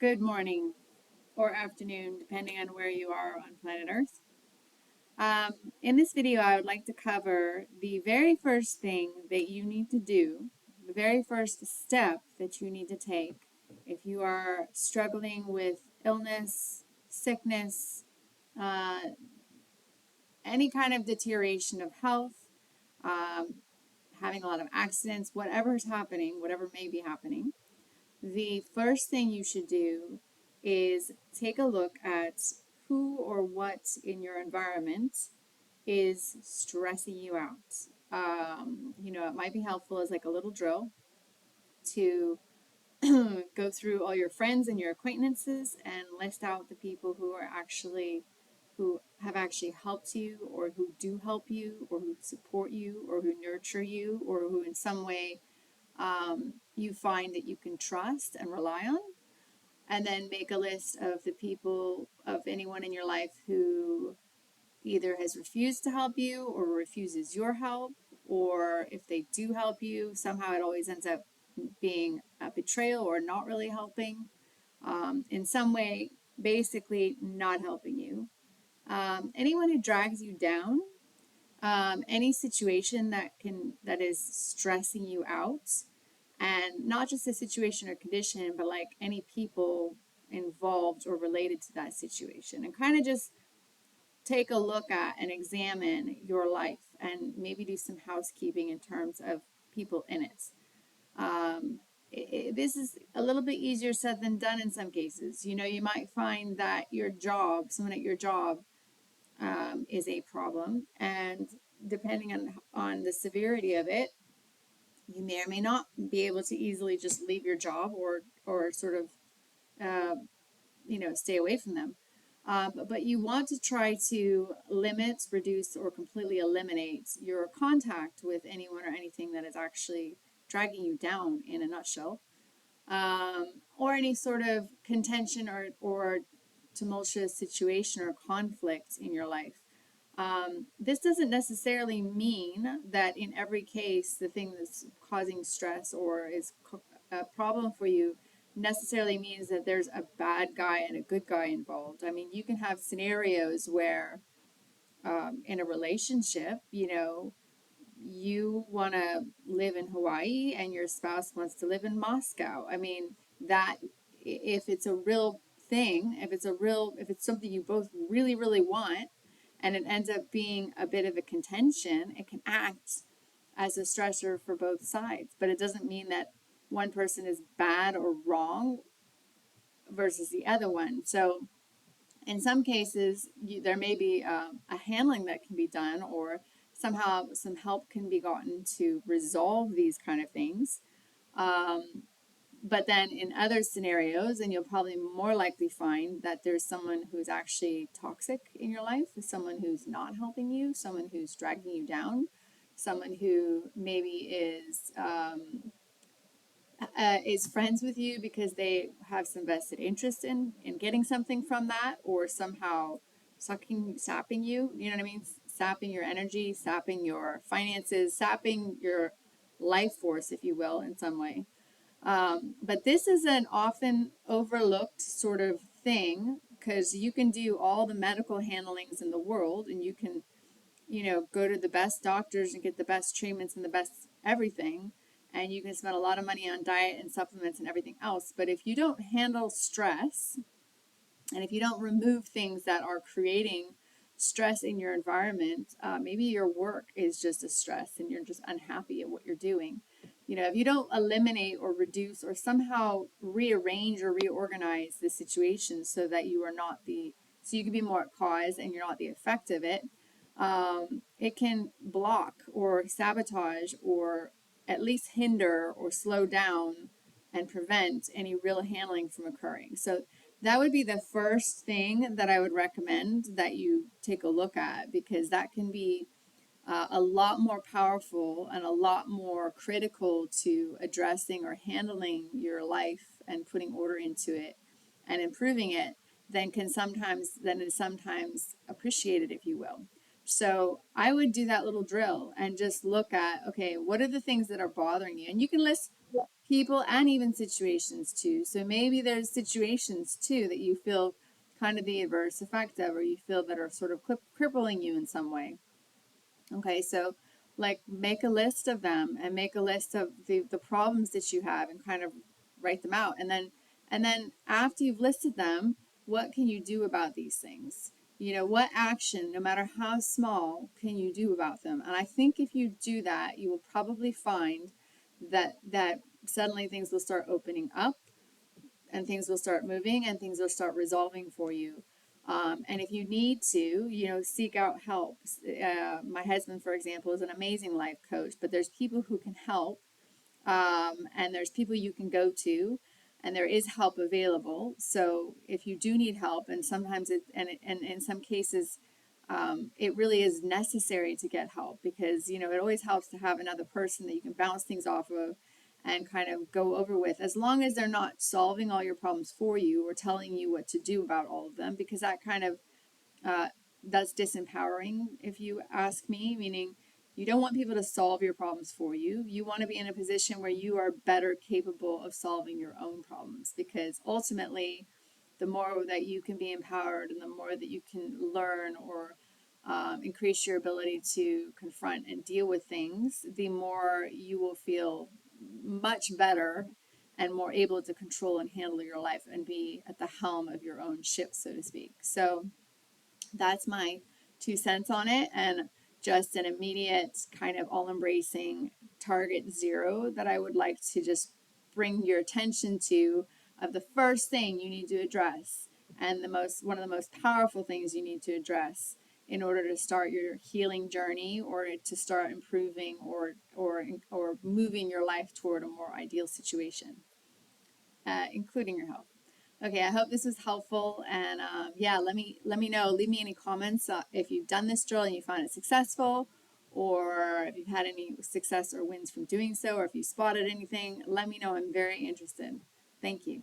Good morning or afternoon, depending on where you are on planet Earth. In this video, I would like to cover the very first thing that you need to do, the very first step that you need to take if you are struggling with illness, sickness, uh, any kind of deterioration of health, um, having a lot of accidents, whatever is happening, whatever may be happening. The first thing you should do is take a look at who or what in your environment is stressing you out. It might be helpful as like a little drill to go through all your friends and your acquaintances and list out the people who have actually helped you or who do help you or who support you or who nurture you or who in some way you find that you can trust and rely on, and then make a list of the people, of anyone in your life who either has refused to help you or refuses your help, or if they do help you, somehow it always ends up being a betrayal or not really helping, in some way, basically not helping you. Anyone who drags you down, any situation that is stressing you out, and not just a situation or condition, but like any people involved or related to that situation, and kind of just take a look at and examine your life and maybe do some housekeeping in terms of people in it. This is a little bit easier said than done in some cases. You might find that someone at your job, is a problem, and depending on the severity of it, you may or may not be able to easily just leave your job or sort of uh, stay away from them. But you want to try to limit, reduce, or completely eliminate your contact with anyone or anything that is actually dragging you down, in a nutshell, or any sort of contention or tumultuous situation or conflict in your life. This doesn't necessarily mean that in every case the thing that's causing stress or is a problem for you necessarily means that there's a bad guy and a good guy involved. I mean, you can have scenarios where, in a relationship, you want to live in Hawaii and your spouse wants to live in Moscow. I mean, that if it's a real thing, if it's something you both really, really want, and it ends up being a bit of a contention, it can act as a stressor for both sides. But it doesn't mean that one person is bad or wrong versus the other one. So in some cases, there may be a handling that can be done, or somehow some help can be gotten to resolve these kind of things. But then in other scenarios, and you'll probably more likely find that there's someone who's actually toxic in your life, someone who's not helping you, someone who's dragging you down, someone who maybe is friends with you because they have some vested interest in getting something from that, or somehow sapping you. You know what I mean? Sapping your energy, sapping your finances, sapping your life force, if you will, in some way. But this is an often overlooked sort of thing, because you can do all the medical handlings in the world, and you can, go to the best doctors and get the best treatments and the best everything. And you can spend a lot of money on diet and supplements and everything else. But if you don't handle stress, and if you don't remove things that are creating stress in your environment, maybe your work is just a stress and you're just unhappy at what you're doing. If you don't eliminate or reduce or somehow rearrange or reorganize the situation so that so you can be more at cause and you're not the effect of it, it can block or sabotage or at least hinder or slow down and prevent any real handling from occurring. So that would be the first thing that I would recommend that you take a look at, because that can be a lot more powerful and a lot more critical to addressing or handling your life and putting order into it and improving it than is sometimes appreciated, if you will. So I would do that little drill and just look at, okay, what are the things that are bothering you? And you can list people and even situations too. So maybe there's situations too that you feel kind of the adverse effect of, or you feel that are sort of crippling you in some way. Okay, so like make a list of them and make a list of the problems that you have and kind of write them out. And then after you've listed them, what can you do about these things? You know, what action, no matter how small, can you do about them? And I think if you do that, you will probably find that suddenly things will start opening up and things will start moving and things will start resolving for you. And if you need to, you know, seek out help. My husband, for example, is an amazing life coach, but there's people who can help, and there's people you can go to, and there is help available. So if you do need help, and sometimes and in some cases, it really is necessary to get help, because you know it always helps to have another person that you can bounce things off of and kind of go over with, as long as they're not solving all your problems for you or telling you what to do about all of them, because that kind of uh, that's disempowering, if you ask me. Meaning, you don't want people to solve your problems for you. You want to be in a position where you are better capable of solving your own problems, because ultimately, the more that you can be empowered and the more that you can learn or increase your ability to confront and deal with things, the more you will feel much better and more able to control and handle your life and be at the helm of your own ship, so to speak. So that's my 2 cents on it, and just an immediate kind of all embracing target zero that I would like to just bring your attention to, of the first thing you need to address, and one of the most powerful things you need to address in order to start your healing journey, or to start improving or moving your life toward a more ideal situation, including your health. Okay, I hope this was helpful, and yeah, let me know. Leave me any comments if you've done this drill and you found it successful, or if you've had any success or wins from doing so, or if you spotted anything. Let me know. I'm very interested. Thank you.